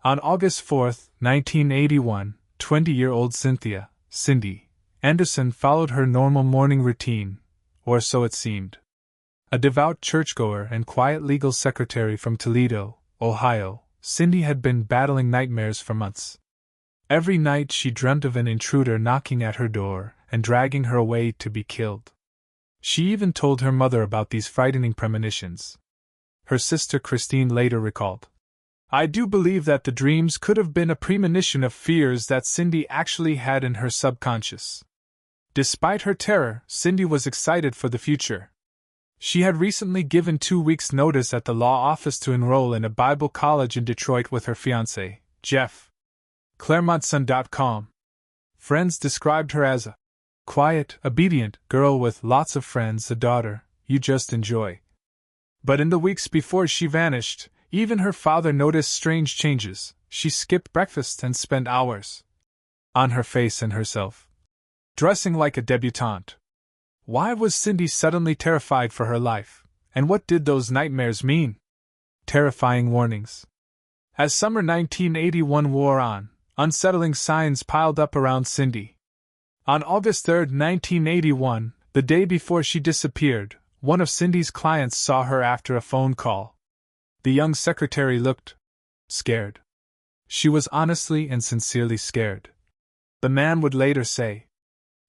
On August 4, 1981, 20-year-old Cynthia, Cindy, Anderson followed her normal morning routine, or so it seemed. A devout churchgoer and quiet legal secretary from Toledo, Ohio, Cindy had been battling nightmares for months. Every night she dreamt of an intruder knocking at her door and dragging her away to be killed. She even told her mother about these frightening premonitions. Her sister Christine later recalled, "I do believe that the dreams could have been a premonition of fears that Cindy actually had in her subconscious." Despite her terror, Cindy was excited for the future. She had recently given 2 weeks' notice at the law office to enroll in a Bible college in Detroit with her fiancé, Jeff. ClermontSun.com. Friends described her as a quiet, obedient girl with lots of friends, a daughter you just enjoy. But in the weeks before she vanished, even her father noticed strange changes. She skipped breakfast and spent hours on her face and herself, dressing like a debutante. Why was Cindy suddenly terrified for her life, and what did those nightmares mean? Terrifying warnings. As summer 1981 wore on, unsettling signs piled up around Cindy. On August 3, 1981, the day before she disappeared, one of Cindy's clients saw her after a phone call. The young secretary looked scared. She was honestly and sincerely scared. The man would later say.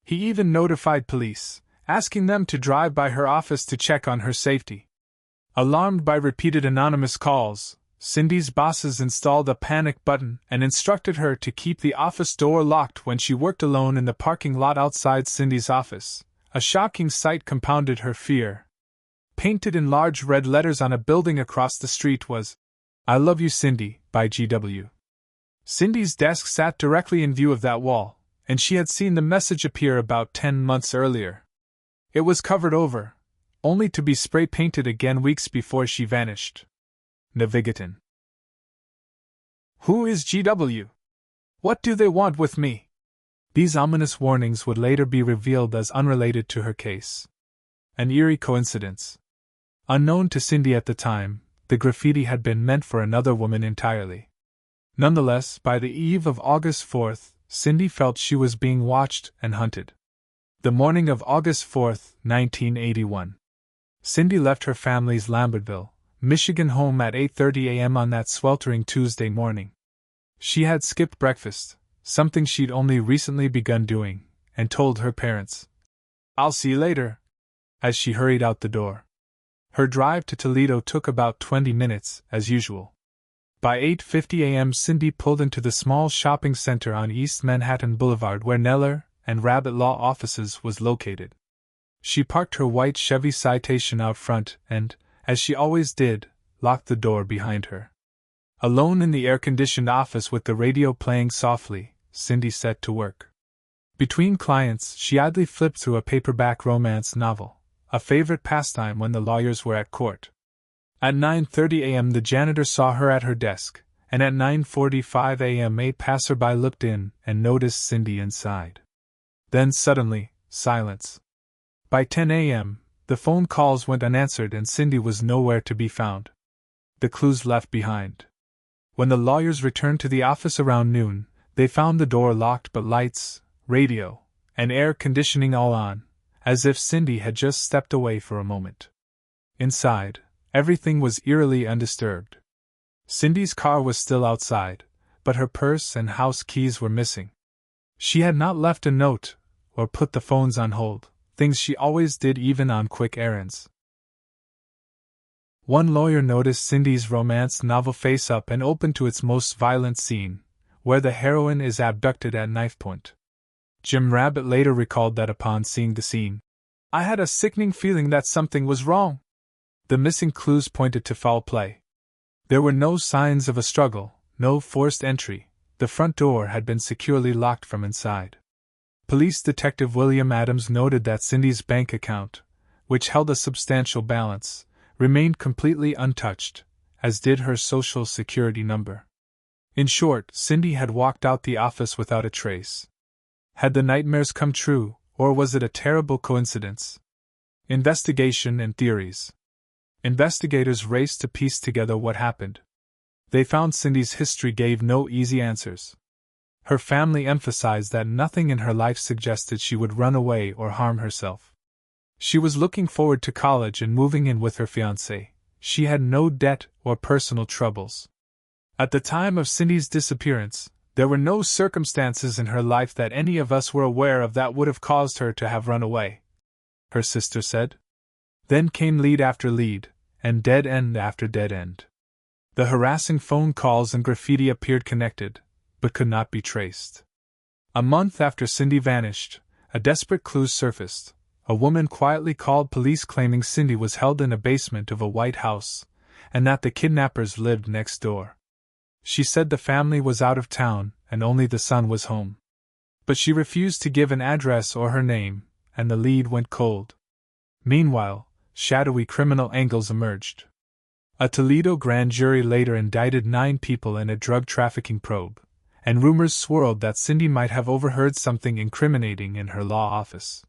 He even notified police, asking them to drive by her office to check on her safety. Alarmed by repeated anonymous calls, Cindy's bosses installed a panic button and instructed her to keep the office door locked when she worked alone in the parking lot outside Cindy's office. A shocking sight compounded her fear. Painted in large red letters on a building across the street was, "I love you, Cindy," by G.W. Cindy's desk sat directly in view of that wall, and she had seen the message appear about 10 months earlier. It was covered over, only to be spray-painted again weeks before she vanished. Navigaton. Who is G.W.? What do they want with me? These ominous warnings would later be revealed as unrelated to her case. An eerie coincidence. Unknown to Cindy at the time, the graffiti had been meant for another woman entirely. Nonetheless, by the eve of August 4th, Cindy felt she was being watched and hunted. The morning of August 4th, 1981. Cindy left her family's Lambertville, Michigan home at 8:30 a.m. on that sweltering Tuesday morning. She had skipped breakfast, something she'd only recently begun doing, and told her parents, "I'll see you later," as she hurried out the door. Her drive to Toledo took about 20 minutes, as usual. By 8:50 a.m. Cindy pulled into the small shopping center on East Manhattan Boulevard where Neller and Rabbit Law offices was located. She parked her white Chevy Citation out front and, as she always did, locked the door behind her. Alone in the air-conditioned office with the radio playing softly, Cindy set to work. Between clients, she idly flipped through a paperback romance novel, a favorite pastime when the lawyers were at court. At 9:30 a.m. the janitor saw her at her desk, and at 9:45 a.m. a passerby looked in and noticed Cindy inside. Then suddenly, silence. By 10 a.m., the phone calls went unanswered and Cindy was nowhere to be found. The clues left behind. When the lawyers returned to the office around noon, they found the door locked but lights, radio, and air conditioning all on, as if Cindy had just stepped away for a moment. Inside, everything was eerily undisturbed. Cindy's car was still outside, but her purse and house keys were missing. She had not left a note, or put the phones on hold, things she always did even on quick errands. One lawyer noticed Cindy's romance novel face up and open to its most violent scene, where the heroine is abducted at knife point. Jim Rabbit later recalled that upon seeing the scene, "I had a sickening feeling that something was wrong." The missing clues pointed to foul play. There were no signs of a struggle, no forced entry. The front door had been securely locked from inside. Police Detective William Adams noted that Cindy's bank account, which held a substantial balance, remained completely untouched, as did her Social Security number. In short, Cindy had walked out the office without a trace. Had the nightmares come true, or was it a terrible coincidence? Investigation and theories. Investigators raced to piece together what happened. They found Cindy's history gave no easy answers. Her family emphasized that nothing in her life suggested she would run away or harm herself. She was looking forward to college and moving in with her fiancé. She had no debt or personal troubles. At the time of Cindy's disappearance, there were no circumstances in her life that any of us were aware of that would have caused her to have run away, her sister said. Then came lead after lead, and dead end after dead end. The harassing phone calls and graffiti appeared connected, but could not be traced. A month after Cindy vanished, a desperate clue surfaced. A woman quietly called police claiming Cindy was held in a basement of a white house, and that the kidnappers lived next door. She said the family was out of town, and only the son was home. But she refused to give an address or her name, and the lead went cold. Meanwhile, shadowy criminal angles emerged. A Toledo grand jury later indicted 9 people in a drug trafficking probe, and rumors swirled that Cindy might have overheard something incriminating in her law office.